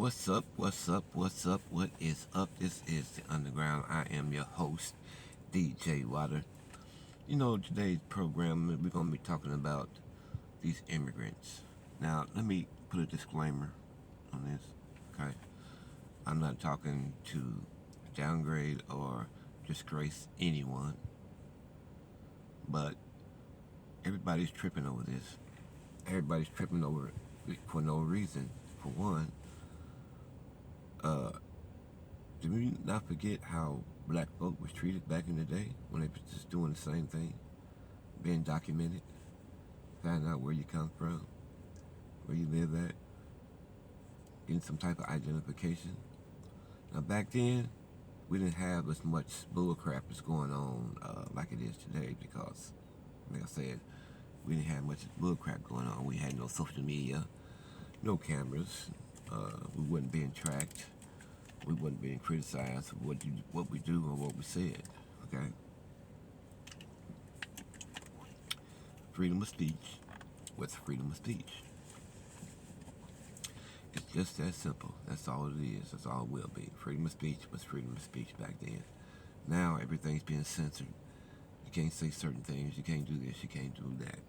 What's up? What's up? What's up? What is up? This is the Underground. I am your host, DJ Water. Today's program, we're going to be talking about these immigrants. Now, let me put a disclaimer on this, okay? I'm not talking to downgrade or disgrace anyone, but everybody's tripping over this. Everybody's tripping over it for no reason. For one, uh, did we not forget how black folk was treated back in the day when they was just doing the same thing, being documented, finding out where you come from, where you live at, getting some type of identification. Now back then, we didn't have as much bullcrap that's going on like it is today because, like I said, we didn't have much bullcrap going on. We had no social media, no cameras. We wasn't being tracked. We wasn't being criticized for what we do or what we said. Okay. Freedom of speech. What's freedom of speech? It's just that simple. That's all it is. That's all it will be. Freedom of speech was freedom of speech back then. Now everything's being censored. You can't say certain things. You can't do this. You can't do that.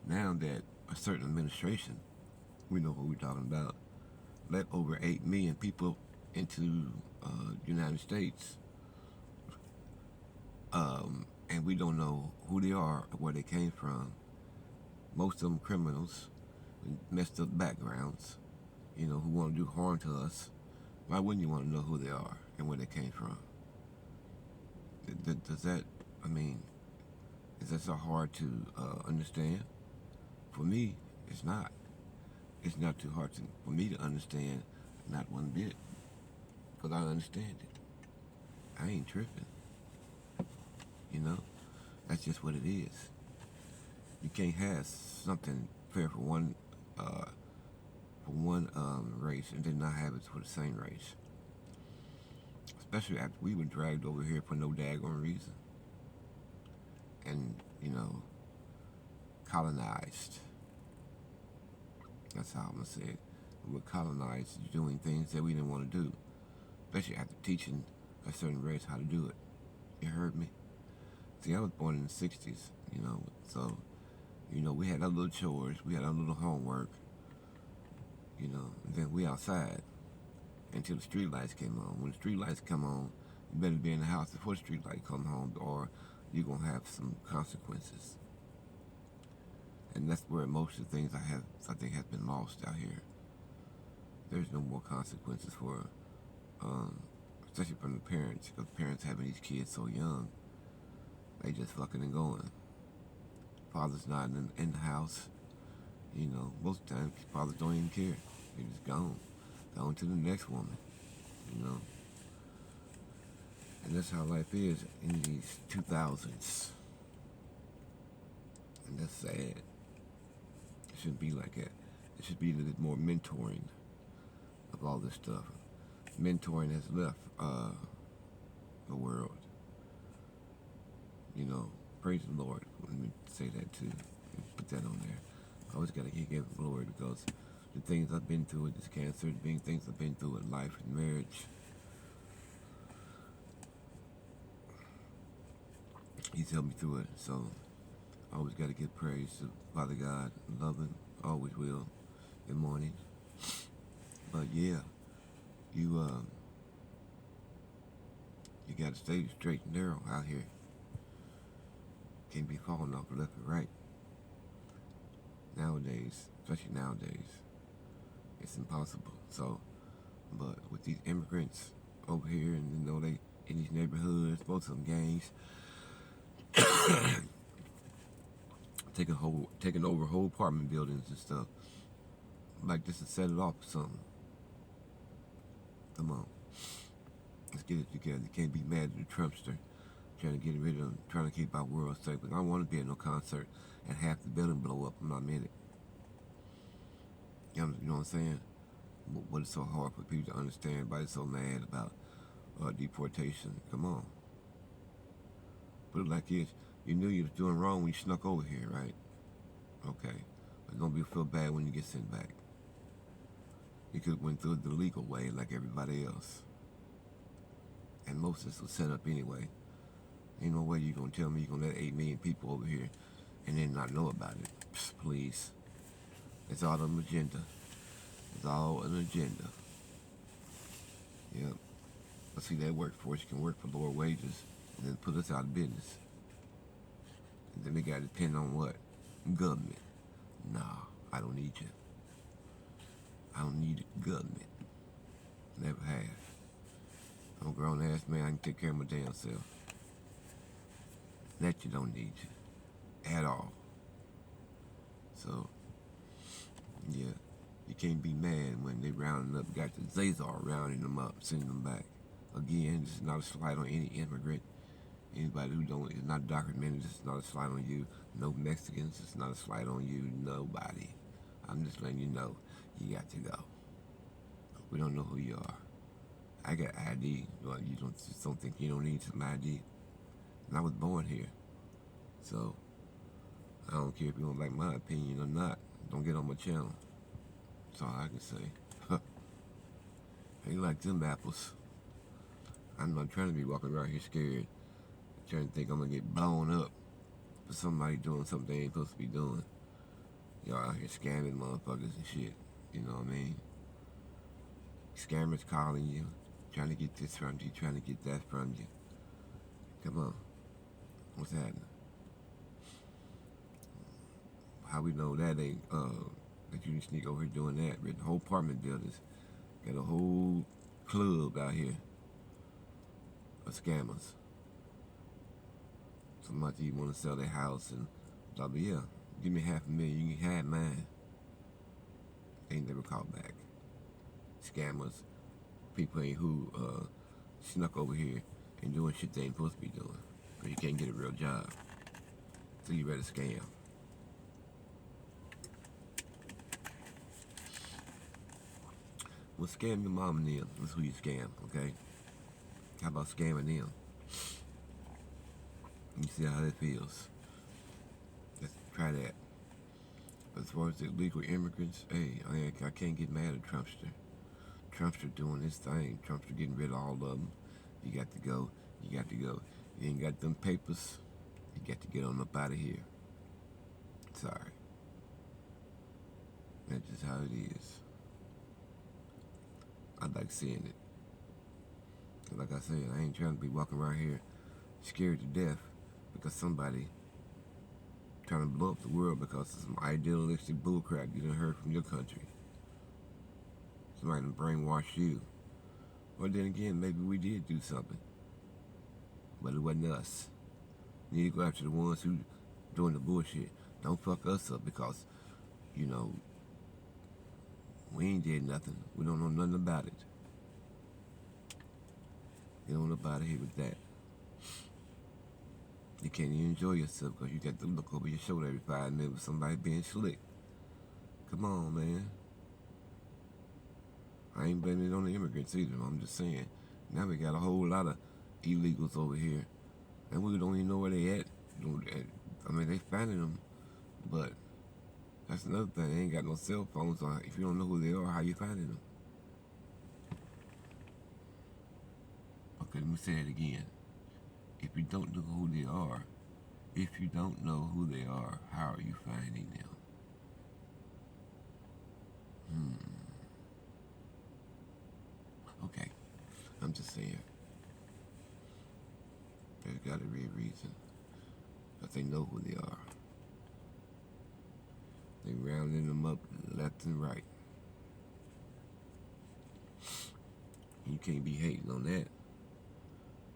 Now that a certain administration, we know what we're talking about, let over 8 million people into the United States, and we don't know who they are or where they came from. Most of them criminals, messed up backgrounds, who want to do harm to us. Why wouldn't you want to know who they are and where they came from? Does that, I mean, is that so hard to understand? For me, it's not. It's not too hard for me to understand, not one bit, because I understand it. I ain't tripping, you know? That's just what it is. You can't have something fair for one race and then not have it for the same race. Especially after we were dragged over here for no daggone reason. And, colonized. That's how I'm going to say it. We were colonized doing things that we didn't want to do. Especially after teaching a certain race how to do it. You heard me? See, I was born in the 60s, so, we had our little chores, we had our little homework, and then we outside until the street lights came on. When the street lights come on, you better be in the house before the street light come home or you're going to have some consequences. And that's where most of the things I think have been lost out here. There's no more consequences for, especially from the parents, because parents having these kids so young, they just fucking and going. Father's not in the house. Most of the time, fathers don't even care. They're just gone. Gone to the next woman, And that's how life is in these 2000s. And that's sad. It shouldn't be like that. It should be a little bit more mentoring of all this stuff. Mentoring has left the world. Praise the Lord. Let me say that too. Put that on there. I always got to give glory because the things I've been through with this cancer, the things I've been through with life and marriage, He's helped me through it. So I always got to give praise to Father God. Love Him. Always will. Good morning. But yeah, you got to stay straight and narrow out here. Can't be falling off the left and right. Nowadays, especially nowadays, it's impossible. So, but with these immigrants over here, and they in these neighborhoods, most of them gangs, taking over whole apartment buildings and stuff, like this to set it off or something. Come on, let's get it together. You can't be mad at the Trumpster trying to get rid of, trying to keep our world safe. But I don't want to be at no concert and half the building blow up in my minute. You know what I'm saying? What is so hard for people to understand? Everybody's so mad about deportation. Come on. Put it like this. You knew you was doing wrong when you snuck over here, right? Okay. It's going to feel bad when you get sent back. You could have went through it the legal way like everybody else. And most of this was set up anyway. Ain't no way you're going to tell me you're going to let 8 million people over here and then not know about it. Psst, please. It's all an agenda. It's all an agenda. Yep. But see, that workforce can work for lower wages and then put us out of business. And then they got to depend on what? Government. Nah, I don't need you. I don't need government. Never have. I'm a grown ass man. I can take care of my damn self. That you don't need you at all. So, yeah, you can't be mad when they rounding up, got the Zazar rounding them up, sending them back. Again, this is not a slight on any immigrant. Anybody who don't is not documented, this is not a slight on you. No Mexicans, it's not a slight on you. Nobody. I'm just letting you know, you got to go. We don't know who you are. I got ID. Well, you don't think you don't need some ID. And I was born here. So, I don't care if you don't like my opinion or not. Don't get on my channel. That's all I can say. Ain't like them apples. I'm not trying to be walking around here scared. Trying to think I'm going to get blown up for somebody doing something they ain't supposed to be doing. Y'all out here scamming motherfuckers and shit. You know what I mean? Scammers calling you, trying to get this from you, trying to get that from you. Come on. What's happening? How we know that ain't, that you can sneak over here doing that? The whole apartment buildings got a whole club out here of scammers. Somebody want to sell their house and blah, blah, yeah. Give me $500,000, you can have mine. They ain't never called back. Scammers, people ain't who snuck over here and doing shit they ain't supposed to be doing. Because you can't get a real job. So you better scam. Well, scam your mom and them. That's who you scam, okay? How about scamming them? You see how that feels. Let's try that. But as far as the illegal immigrants, hey, I can't get mad at Trumpster. Trumpster doing his thing. Trumpster getting rid of all of them. You got to go. You got to go. You ain't got them papers. You got to get on up out of here. Sorry. That's just how it is. I like seeing it. And like I said, I ain't trying to be walking around here scared to death because somebody trying to blow up the world because of some idealistic bullcrap you done heard from your country. Somebody done brainwash you. Or then again, maybe we did do something. But it wasn't us. You need to go after the ones who doing the bullshit. Don't fuck us up because, you know, we ain't did nothing. We don't know nothing about it. Get on up out of here with that. You can't even enjoy yourself because you got to look over your shoulder every 5 minutes with somebody being slick. Come on, man. I ain't blaming it on the immigrants either. I'm just saying. Now we got a whole lot of illegals over here. And we don't even know where they at. I mean, they finding them. But that's another thing. They ain't got no cell phones. So if you don't know who they are, how you finding them? Okay, let me say it again. If you don't know who they are, how are you finding them? Okay, I'm just saying. There's got to be a reason. But they know who they are. They rounding them up left and right. You can't be hating on that.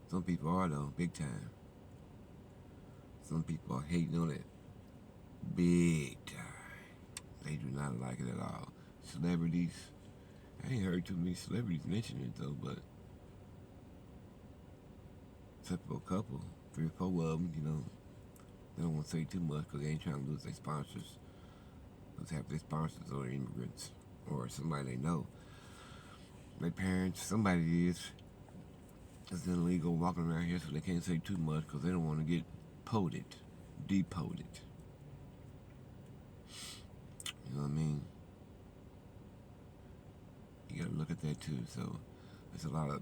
Some people are though, big time. Some people are hating on it big time. They do not like it at all. Celebrities, I ain't heard too many celebrities mention it though, but except for a couple, 3 or 4 of them, you know, they don't want to say too much because they ain't trying to lose their sponsors. Because half their sponsors are immigrants or somebody they know. Their parents, somebody is illegal walking around here, so they can't say too much because they don't want to get deported. You know what I mean? You gotta look at that too. So there's a lot of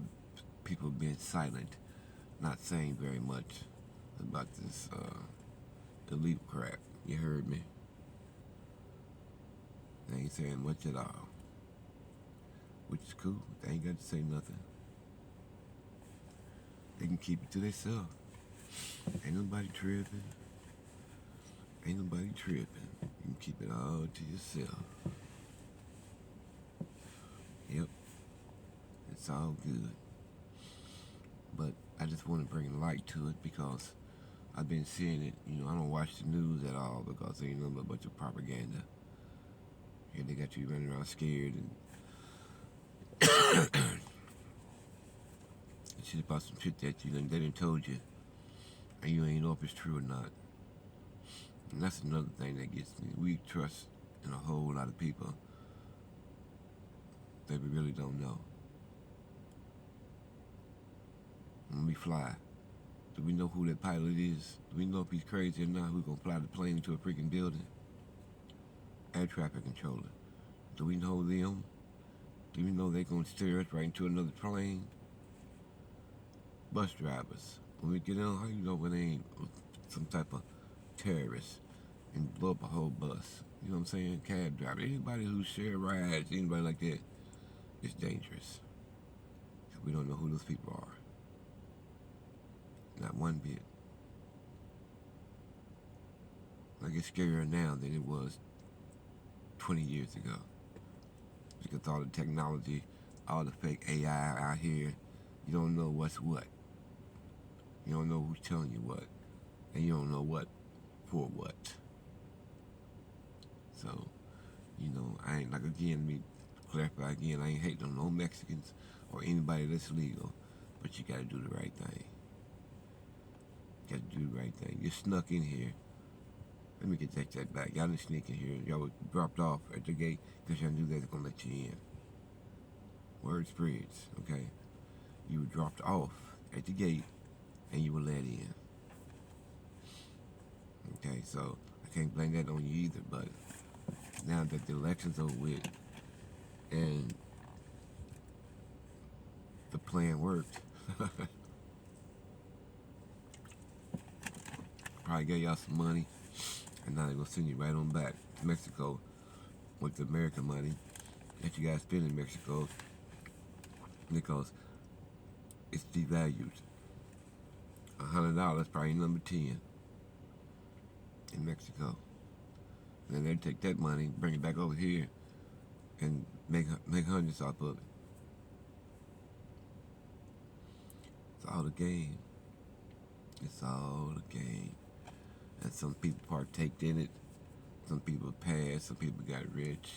people being silent, not saying very much about this elite crap. You heard me? They ain't saying much at all, which is cool. They ain't got to say nothing. They can keep it to themselves. Ain't nobody tripping. Ain't nobody tripping. You can keep it all to yourself. Yep, it's all good. But I just want to bring light to it because I've been seeing it. I don't watch the news at all because they ain't nothing but a bunch of propaganda. And they got you running around scared and shit about some shit that they done told you, and you ain't know if it's true or not. And that's another thing that gets me. We trust in a whole lot of people that we really don't know. When we fly, do we know who that pilot is? Do we know if he's crazy or not? Who's gonna fly the plane into a freaking building? Air traffic controller. Do we know them? Do we know they're gonna steer us right into another plane? Bus drivers. When we get on, how you know when they ain't some type of terrorist and blow up a whole bus? You know what I'm saying? Cab driver. Anybody who share rides, anybody like that, it's dangerous. We don't know who those people are. Not one bit. Like it's scarier now than it was 20 years ago. Because all the technology, all the fake AI out here, you don't know what's what. You don't know who's telling you what. And you don't know what for what. So, I ain't, like, again, let me clarify again, I ain't hating on no Mexicans or anybody that's legal, but you gotta do the right thing. You gotta do the right thing. You snuck in here. Let me take that back. Y'all didn't sneak in here. Y'all were dropped off at the gate because y'all knew they was gonna let you in. Word spreads, okay? You were dropped off at the gate and you were let in. Okay, so I can't blame that on you either, but now that the election's over with and the plan worked, probably gave y'all some money, and now they're gonna send you right on back to Mexico with the American money that you guys spend in Mexico because it's devalued. $100 probably number 10 in Mexico. And then they take that money, bring it back over here, and make hundreds off of it. It's all a game. It's all a game. And some people partaked in it. Some people passed. Some people got rich.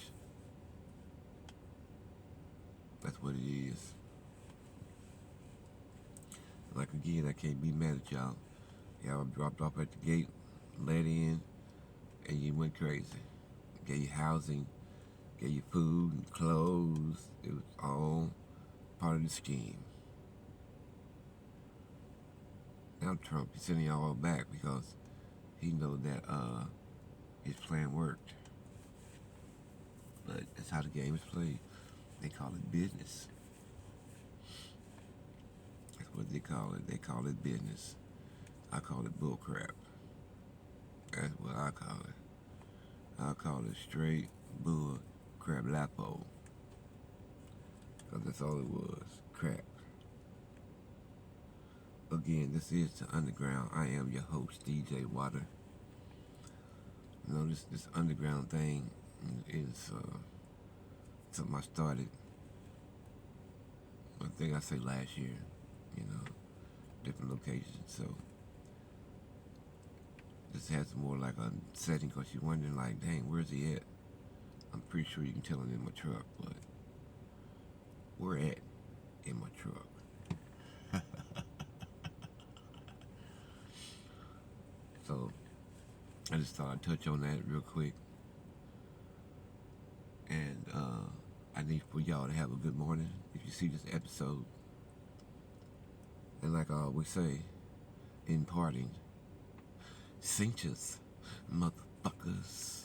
That's what it is. Like again, I can't be mad at y'all. Y'all dropped off at the gate, let in, and you went crazy. Gave you housing, gave you food and clothes. It was all part of the scheme. Now Trump is sending y'all back because he knows that his plan worked. But that's how the game is played. They call it business. That's what they call it. They call it business. I call it bullcrap. That's what I call it. I call it straight bull crap lapo. Because that's all it was. Crap. Again, this is the Underground. I am your host, DJ Water. This underground thing is something I started, I think I say last year, different locations. So this has more like a setting because you're wondering, like, dang, where's he at? I'm pretty sure you can tell him in my truck, but where at in my truck? So I just thought I'd touch on that real quick. And I need for y'all to have a good morning if you see this episode. And like I always say, in parting, cinches, motherfuckers.